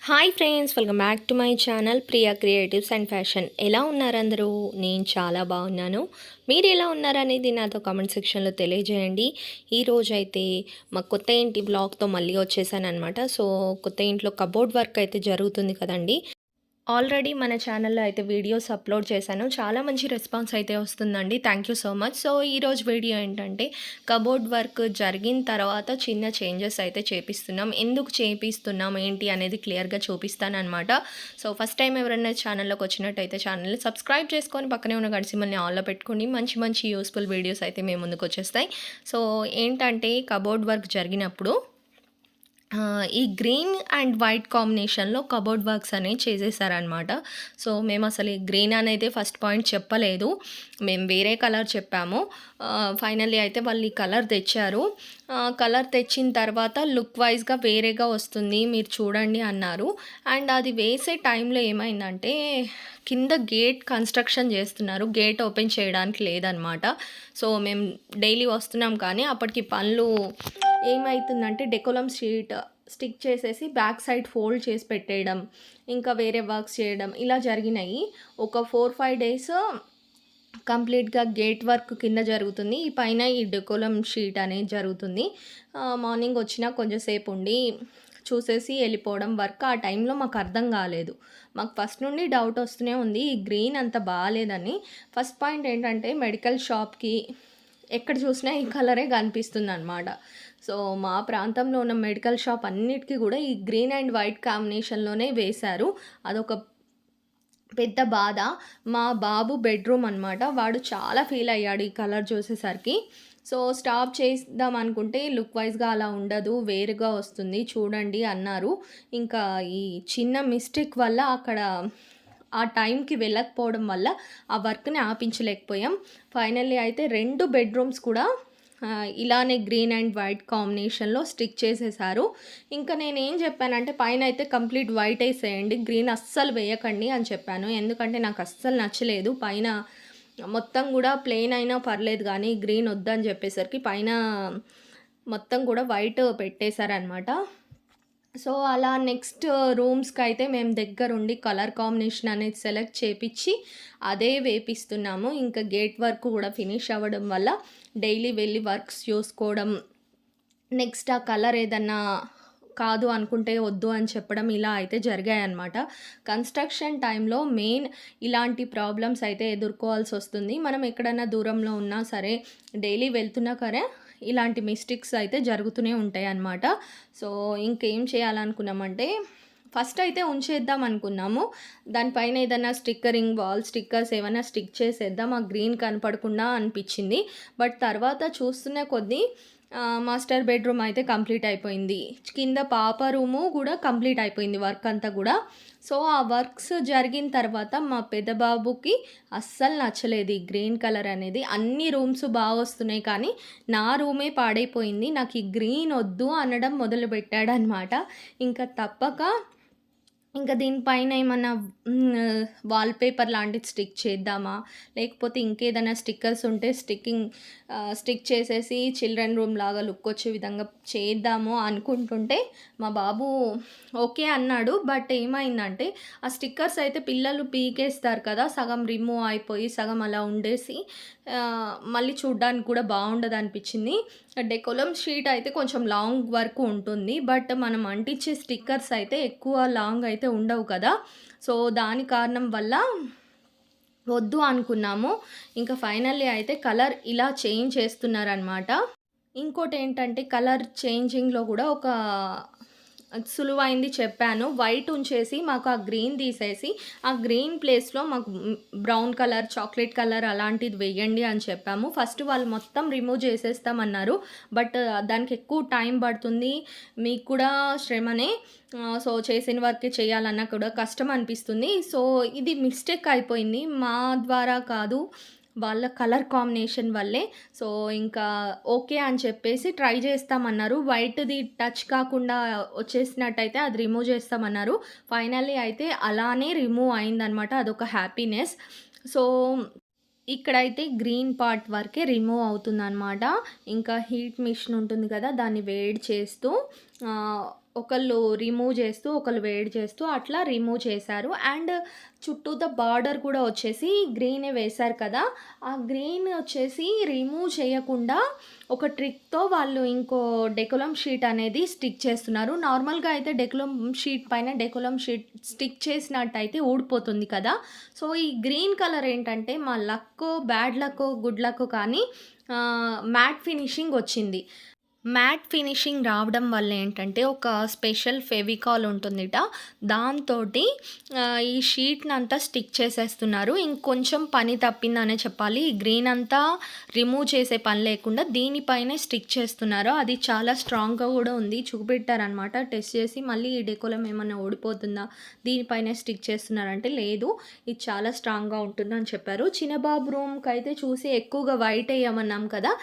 Hi friends, welcome back to my channel Priya creatives and fashion. ఎలా ఉన్నారు అందరూ? నేను చాలా బాగున్నాను. మీరు ఎలా ఉన్నారనేది నాతో కామెంట్ సెక్షన్లో తెలియజేయండి. ఈరోజు అయితే మా కొత్త ఇంటి బ్లాగ్తో మళ్ళీ వచ్చేసాను అనమాట. సో కొత్త ఇంట్లో కబోర్డ్ వర్క్ అయితే జరుగుతుంది కదండి. ఆల్రెడీ మన ఛానల్లో అయితే వీడియోస్ అప్లోడ్ చేశాను. చాలా మంచి రెస్పాన్స్ అయితే వస్తుందండి. Thank you so much. So ఈరోజు వీడియో ఏంటంటే కబోర్డ్ వర్క్ జరిగిన తర్వాత చిన్న చేంజెస్ అయితే చేపిస్తున్నాం. ఎందుకు చేపిస్తున్నాం ఏంటి అనేది క్లియర్గా చూపిస్తానమాట. సో ఫస్ట్ టైం ఎవరైనా ఛానల్లోకి వచ్చినట్టయితే ఛానల్ని సబ్స్క్రైబ్ చేసుకొని పక్కనే ఉన్న గడిసిమల్ని ఆన్లో పెట్టుకొని మంచి మంచి యూస్ఫుల్ వీడియోస్ అయితే మేము ముందుకు వచ్చేస్తాయి. సో ఏంటంటే కబోర్డ్ వర్క్ జరిగినప్పుడు ఈ గ్రీన్ అండ్ వైట్ కాంబినేషన్లో కబోర్డ్ వర్క్స్ అనేవి చేసేసారనమాట. సో మేము అసలు ఈ గ్రీన్ అనేది ఫస్ట్ పాయింట్ చెప్పలేదు, మేము వేరే కలర్ చెప్పాము. ఫైనల్లీ అయితే వాళ్ళు ఈ కలర్ తెచ్చారు. కలర్ తెచ్చిన తర్వాత లుక్ వైజ్గా వేరేగా వస్తుంది, మీరు చూడండి అన్నారు. అండ్ అది వేసే టైంలో ఏమైందంటే కింద గేట్ కన్స్ట్రక్షన్ చేస్తున్నారు, గేట్ ఓపెన్ చేయడానికి లేదనమాట. సో మేము డైలీ వస్తున్నాం కానీ అప్పటికి పనులు ఏమవుతుందంటే డెకోలం షీట్ స్టిక్ చేసేసి బ్యాక్ సైడ్ ఫోల్డ్ చేసి పెట్టేయడం, ఇంకా వేరే వర్క్స్ చేయడం ఇలా జరిగినాయి. ఒక 4-5 డేస్ కంప్లీట్గా గేట్ వర్క్ కింద జరుగుతుంది, ఈ పైన ఈ డెకోలం షీట్ అనేది జరుగుతుంది. మార్నింగ్ వచ్చినా కొంచెంసేపు ఉండి చూసేసి వెళ్ళిపోవడం. వర్క్ ఆ టైంలో మాకు అర్థం కాలేదు. మాకు ఫస్ట్ నుండి డౌట్ వస్తూనే ఉంది ఈ గ్రీన్ అంత బాగాలేదని. ఫస్ట్ పాయింట్ ఏంటంటే మెడికల్ షాప్కి ఎక్కడ చూసినా ఈ కలరే కనిపిస్తుంది అనమాట. సో మా ప్రాంతంలో ఉన్న మెడికల్ షాప్ అన్నిటికీ కూడా ఈ గ్రీన్ అండ్ వైట్ కాంబినేషన్లోనే వేశారు. అదొక పెద్ద బాధ. మా బాబు బెడ్రూమ్ అనమాట, వాడు చాలా ఫీల్ అయ్యాడు ఈ కలర్ చూసేసరికి. సో స్టాప్ చేద్దాం అనుకుంటే లుక్ వైజ్గా అలా ఉండదు, వేరుగా వస్తుంది చూడండి అన్నారు. ఇంకా ఈ చిన్న మిస్టేక్ వల్ల అక్కడ ఆ టైంకి వెళ్ళకపోవడం వల్ల ఆ వర్క్ని ఆపించలేకపోయాం. ఫైనల్లీ అయితే 2 బెడ్రూమ్స్ కూడా ఇలానే గ్రీన్ అండ్ వైట్ కాంబినేషన్లో స్టిక్ చేసేసారు. ఇంకా నేనేం చెప్పానంటే పైన అయితే కంప్లీట్ వైట్ వేసేయండి, గ్రీన్ అస్సలు వేయకండి అని చెప్పాను. ఎందుకంటే నాకు అస్సలు నచ్చలేదు. పైన మొత్తం కూడా ప్లెయిన్ అయినా పర్లేదు కానీ గ్రీన్ వద్దని చెప్పేసరికి పైన మొత్తం కూడా వైట్ పెట్టేశారనమాట. సో అలా నెక్స్ట్ రూమ్స్కి అయితే మేము దగ్గరుండి కలర్ కాంబినేషన్ అనేది సెలెక్ట్ చేపించి అదే వేపిస్తున్నాము. ఇంకా గేట్ వర్క్ కూడా ఫినిష్ అవ్వడం వల్ల డైలీ వెళ్ళి వర్క్స్ చూసుకోవడం, నెక్స్ట్ ఆ కలర్ ఏదన్నా కాదు అనుకుంటే వద్దు అని చెప్పడం ఇలా అయితే జరిగాయన్నమాట. కన్స్ట్రక్షన్ టైంలో మెయిన్ ఇలాంటి ప్రాబ్లమ్స్ అయితే ఎదుర్కోవాల్సి వస్తుంది. మనం ఎక్కడన్నా దూరంలో ఉన్నా సరే, డైలీ వెళ్తున్నా సరే ఇలాంటి మిస్టేక్స్ అయితే జరుగుతూనే ఉంటాయి అన్నమాట. సో ఇంకేం చేయాలనుకున్నామంటే ఫస్ట్ అయితే ఉంచేద్దాం అనుకున్నాము, దానిపైన ఏదైనా స్టిక్కరింగ్ వాల్ స్టిక్కర్స్ ఏమైనా స్టిక్ చేసేద్దాం ఆ గ్రీన్ కనపడకుండా అనిపించింది. బట్ తర్వాత చూస్తున్న కొద్దీ మాస్టర్ బెడ్రూమ్ అయితే కంప్లీట్ అయిపోయింది, కింద పాప రూము కూడా కంప్లీట్ అయిపోయింది వర్క్ అంతా కూడా. సో ఆ వర్క్స్ జరిగిన తర్వాత మా పెద్ద బాబుకి అస్సలు నచ్చలేదు ఈ గ్రీన్ కలర్ అనేది. అన్ని రూమ్స్ బాగా వస్తున్నాయి కానీ నా రూమే పాడైపోయింది, నాకు ఈ గ్రీన్ వద్దు అనడం మొదలుపెట్టాడనమాట. ఇంకా తప్పక ఇంకా దీనిపైన ఏమన్నా వాల్పేపర్ లాంటిది స్టిక్ చేద్దామా, లేకపోతే ఇంకేదైనా స్టిక్కర్స్ ఉంటే స్టిక్ చేసేసి చిల్డ్రన్ రూమ్ లాగా లుక్ వచ్చే విధంగా చేద్దాము అనుకుంటుంటే మా బాబు ఓకే అన్నాడు. బట్ ఏమైందంటే ఆ స్టిక్కర్స్ అయితే పిల్లలు పీకేస్తారు కదా, సగం రిమూవ్ అయిపోయి సగం అలా ఉండేసి మళ్ళీ చూడ్డానికి కూడా బాగుండదు అనిపించింది. డెకోలం షీట్ అయితే కొంచెం లాంగ్ వరకు ఉంటుంది, బట్ మనం అంటించే స్టిక్కర్స్ అయితే ఎక్కువ లాంగ్ అయితే ఉండవు కదా. సో దాని కారణం వల్ల వద్దు అనుకున్నాము. ఇంకా ఫైనల్లీ అయితే కలర్ ఇలా చేంజ్ చేస్తున్నారనమాట. ఇంకోటి ఏంటంటే కలర్ చేంజింగ్లో కూడా ఒక సులువైంది చెప్పాను. వైట్ ఉంచేసి మాకు ఆ గ్రీన్ తీసేసి ఆ గ్రీన్ ప్లేస్లో మాకు బ్రౌన్ కలర్ చాక్లెట్ కలర్ అలాంటిది వేయండి అని చెప్పాము. ఫస్ట్ వాళ్ళు మొత్తం రిమూవ్ చేసేస్తామన్నారు, బట్ దానికి ఎక్కువ టైం పడుతుంది, మీకు కూడా శ్రమనే. సో చేసిన వర్క్ చేయాలన్నా కూడా కష్టం అనిపిస్తుంది. సో ఇది మిస్టేక్ అయిపోయింది, మా ద్వారా కాదు, వాళ్ళ కలర్ కాంబినేషన్ వల్లే. సో ఇంకా ఓకే అని చెప్పేసి ట్రై చేస్తామన్నారు. వైట్ది టచ్ కాకుండా వచ్చేసినట్టయితే అది రిమూవ్ చేస్తామన్నారు. ఫైనల్లీ అయితే అలానే రిమూవ్ అయిందనమాట, అదొక హ్యాపీనెస్. సో ఇక్కడైతే గ్రీన్ పార్ట్ వరకే రిమూవ్ అవుతుందన్నమాట. ఇంకా హీట్ మిషన్ ఉంటుంది కదా, దాన్ని వేడి చేస్తూ ఒకళ్ళు రిమూవ్ చేస్తూ, ఒకళ్ళు వేడి చేస్తూ అట్లా రిమూవ్ చేశారు. అండ్ చుట్టూతా బార్డర్ కూడా వచ్చేసి గ్రీనే వేశారు కదా! ఆ గ్రీన్ వచ్చేసి రిమూవ్ చేయకుండా ఒక ట్రిక్‌తో వాళ్ళు ఇంకో డెకోలం షీట్ అనేది స్టిక్ చేస్తున్నారు. నార్మల్‌గా అయితే డెకోలం షీట్ పైన డెకోలం షీట్ స్టిక్ చేసినట్టయితే ఊడిపోతుంది కదా! సో, ఈ గ్రీన్ కలర్ ఏంటంటే మా లక్కో, బ్యాడ్ లక్కో, గుడ్ లక్కో కానీ మ్యాట్ ఫినిషింగ్ వచ్చింది. మ్యాట్ ఫినిషింగ్ రావడం వల్ల ఏంటంటే ఒక స్పెషల్ ఫెవికాల్ ఉంటుందిట. దాంతోటి ఈ షీట్‌నంతా స్టిక్ చేసేస్తున్నారు. ఇంకొంచెం పని తప్పిందనే చెప్పాలి. ఈ గ్రీన్ అంతా రిమూవ్ చేసే పని లేకుండా దీనిపైనే స్టిక్ చేస్తున్నారు. అది చాలా స్ట్రాంగ్‌గా కూడా ఉంది. చూపెట్టారనమాట. టెస్ట్ చేసి మళ్ళీ ఈ డెకోలం ఏమన్నా ఊడిపోతుందా? దీనిపైనే స్టిక్ చేస్తున్నారంటే లేదు. ఇది చాలా స్ట్రాంగ్‌గా ఉంటుందని చెప్పారు. చిన్నబాబు రూమ్‌కైతే చూసి ఎక్కువగా వైట్ ఎయమన్నాం కదా!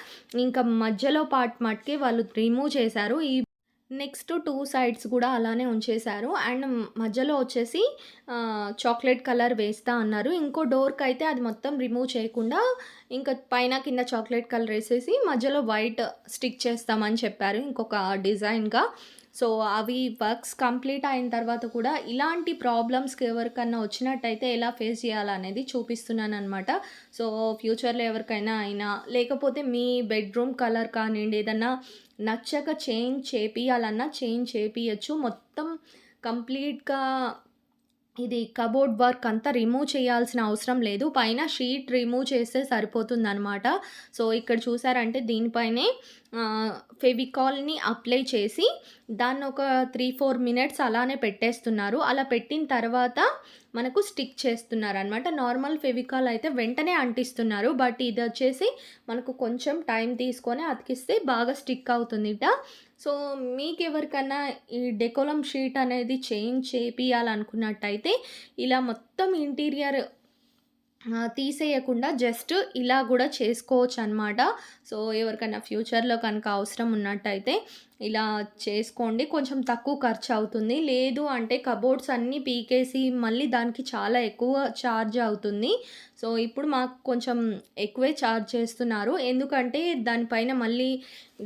ఇంకా మధ్యలో పార్ట్ మట్టుకి వాళ్ళు రిమూవ్ చేశారు. ఈ నెక్స్ట్ 2 సైడ్స్ కూడా అలానే ఉంచేశారు. అండ్ మధ్యలో వచ్చేసి చాక్లెట్ కలర్ వేస్తా అన్నారు. ఇంకో డోర్‌కైతే అది మొత్తం రిమూవ్ చేయకుండా ఇంకా పైన కింద చాక్లెట్ కలర్ ఏసేసి మధ్యలో వైట్ స్టిక్ చేస్తామని చెప్పారు. ఇంకొక డిజైన్‌గా. సో, అవి వర్క్స్ కంప్లీట్ అయిన తర్వాత కూడా ఇలాంటి ప్రాబ్లమ్స్‌కి ఎవరికన్నా వచ్చినట్టయితే ఎలా ఫేస్ చేయాలనేది చూపిస్తున్నాననమాట. సో, ఫ్యూచర్‌లో ఎవరికైనా అయినా లేకపోతే మీ బెడ్‌రూమ్ కలర్ కానియండి, ఏదన్నా నచ్చక చేంజ్ చేపియాలన్నా చేంజ్ చేపియచ్చు. మొత్తం కంప్లీట్‌గా ఇది కబోర్డ్ వర్క్ అంతా రిమూవ్ చేయాల్సిన అవసరం లేదు. పైన షీట్ రిమూవ్ చేస్తే సరిపోతుందనమాట. సో, ఇక్కడ చూసారంటే దీనిపైనే ఫెవికాల్‌ని అప్లై చేసి దాన్నొక 3, 4 మినిట్స్ అలానే పెట్టేస్తున్నారు. అలా పెట్టిన తర్వాత మనకు స్టిక్ చేస్తున్నారనమాట. నార్మల్ ఫెవికాల్ అయితే వెంటనే అంటిస్తున్నారు. బట్ ఇదొచ్చేసి మనకు కొంచెం టైం తీసుకొని అతికిస్తే బాగా స్టిక్ అవుతుందిట. సో, మీకెవరికన్నా ఈ డెకోలం షీట్ అనేది చేంజ్ చేపియాలనుకున్నట్టయితే ఇలా మొత్తం ఇంటీరియర్ తీసేయకుండా జస్ట్ ఇలా గూడా చేసుకోవచ్చనమాట. సో, ఎవరికైనా ఫ్యూచర్‌లో కనుక అవసరం ఉన్నట్టయితే ఇలా చేసుకోండి. కొంచెం తక్కువ ఖర్చవుతుంది. లేదు అంటే కబోర్డ్స్ అన్నీ పీకేసి మళ్ళీ దానికి చాలా ఎక్కువ ఛార్జ్ అవుతుంది. సో, ఇప్పుడు మాకు కొంచెం ఎక్కువే ఛార్జ్ చేస్తున్నారు. ఎందుకంటే దానిపైన మళ్ళీ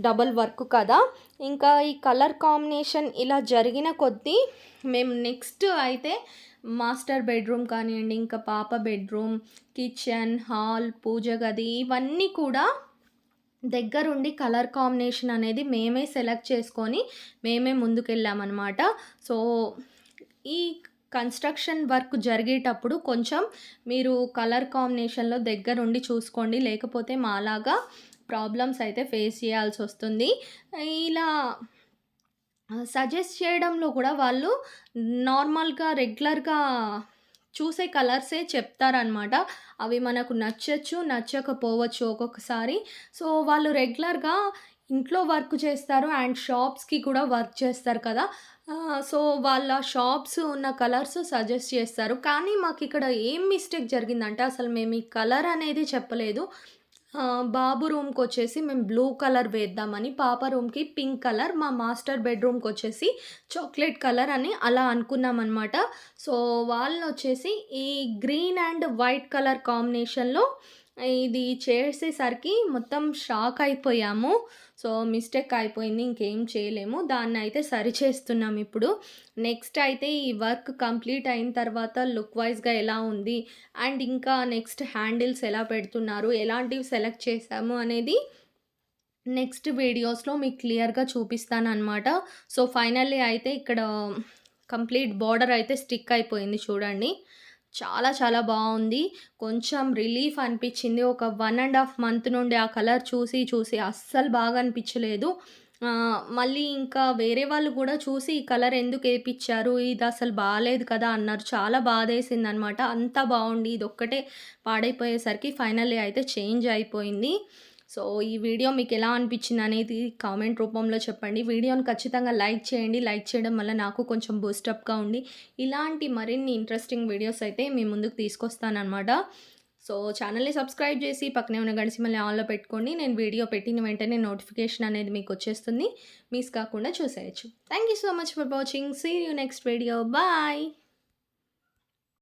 డబల్ వర్క్ కదా! ఇంకా ఈ కలర్ కాంబినేషన్ ఇలా జరిగిన కొద్దీ మేము నెక్స్ట్ అయితే మాస్టర్ బెడ్‌రూమ్ కానియండి, ఇంకా పాప బెడ్‌రూమ్, కిచెన్, హాల్, పూజ గది ఇవన్నీ కూడా దగ్గరుండి కలర్ కాంబినేషన్ అనేది మేమే సెలెక్ట్ చేసుకొని మేమే ముందుకెళ్ళామనమాట. సో, ఈ కన్‌స్ట్రక్షన్ వర్క్ జరిగేటప్పుడు కొంచెం మీరు కలర్ కాంబినేషన్‌లో దగ్గరుండి చూసుకోండి. లేకపోతే మాలాగా ప్రాబ్లమ్స్ అయితే ఫేస్ చేయాల్సొస్తుంది. ఇలా సజెస్ట్ చేయడంలో కూడా వాళ్ళు నార్మల్‌గా రెగ్యులర్‌గా చూసే కలర్సే చెప్తారనమాట. అవి మనకు నచ్చొచ్చు, నచ్చకపోవచ్చు ఒక్కొక్కసారి. సో, వాళ్ళు రెగ్యులర్‌గా ఇంట్లో వర్క్ చేస్తారు అండ్ షాప్స్‌కి కూడా వర్క్ చేస్తారు కదా! సో, వాళ్ళ షాప్స్ ఉన్న కలర్స్ సజెస్ట్ చేస్తారు. కానీ మాకిక్కడ ఏం మిస్టేక్ జరిగిందంటే అసలు మేము ఈ కలర్ అనేది చెప్పలేదు. బాబు రూమ్‌కొచ్చేసి మేము బ్లూ కలర్ వేద్దామని, పాప రూమ్‌కి పింక్ కలర్, మా మాస్టర్ బెడ్‌రూమ్‌కొచ్చేసి చాక్లెట్ కలర్ అని అలా అనుకున్నామనమాట. సో, వాళ్ళొచ్చేసి ఈ గ్రీన్ అండ్ వైట్ కలర్ కాంబినేషన్‌లో ఇది చేసేసరికి మొత్తం షాక్ అయిపోయాము. సో, మిస్టేక్ అయిపోయింది. ఇంకేం చేయలేము. దాన్నయితే సరిచేస్తున్నాం ఇప్పుడు. నెక్స్ట్ అయితే ఈ వర్క్ కంప్లీట్ అయిన తర్వాత లుక్ వైస్‌గా ఎలా ఉంది అండ్ ఇంకా నెక్స్ట్ హ్యాండిల్స్ ఎలా పెడుతున్నారు, ఎలాంటివి సెలెక్ట్ చేశాము అనేది నెక్స్ట్ వీడియోస్‌లో మీకు క్లియర్‌గా చూపిస్తాననమాట. సో, ఫైనల్లీ అయితే ఇక్కడ కంప్లీట్ బోర్డర్ అయితే స్టిక్ అయిపోయింది చూడండి. చాలా చాలా బావుంది. కొంచెం రిలీఫ్ అనిపిచ్చింది. ఒక 1 ½ మంత్ నుండి ఆ కలర్ చూసి చూసి అస్సలు బాగా అనిపిచ్చలేదు. మళ్ళీ ఇంకా వేరే వాళ్ళు గూడా చూసి ఈ కలర్ ఎందుకేపిచ్చారు? ఇదసలు బాలేదు కదా! అన్నారు. చాలా బాధేసిందనమాట. అంతా బావుండి ఇదొక్కటే పాడైపోయేసరికి ఫైనల్లీ అయితే చేంజ్ అయిపోయింది. సో, ఈ వీడియో మీకెలా అనిపిచ్చిందనేది కామెంట్ రూపంలో చెప్పండి. వీడియోని ఖచ్చితంగా లైక్ చేయండి. లైక్ చేయడం వల్ల నాకు కొంచెం బూస్టప్‌గా ఉండి ఇలాంటి మరిన్ని ఇంట్రెస్టింగ్ వీడియోస్ అయితే మీ ముందుకు తీసుకొస్తాననమాట. సో, ఛానల్‌ని సబ్స్క్రైబ్ చేసి పక్కనే ఉన్న గడిసి మళ్ళీ ఆన్‌లో పెట్టుకోండి. నేను వీడియో పెట్టిన వెంటనే నోటిఫికేషన్ అనేది మీకొచ్చేస్తుంది. మిస్ కాకుండా చూసేయొచ్చు. Thank you so much for watching. See you next video. Bye.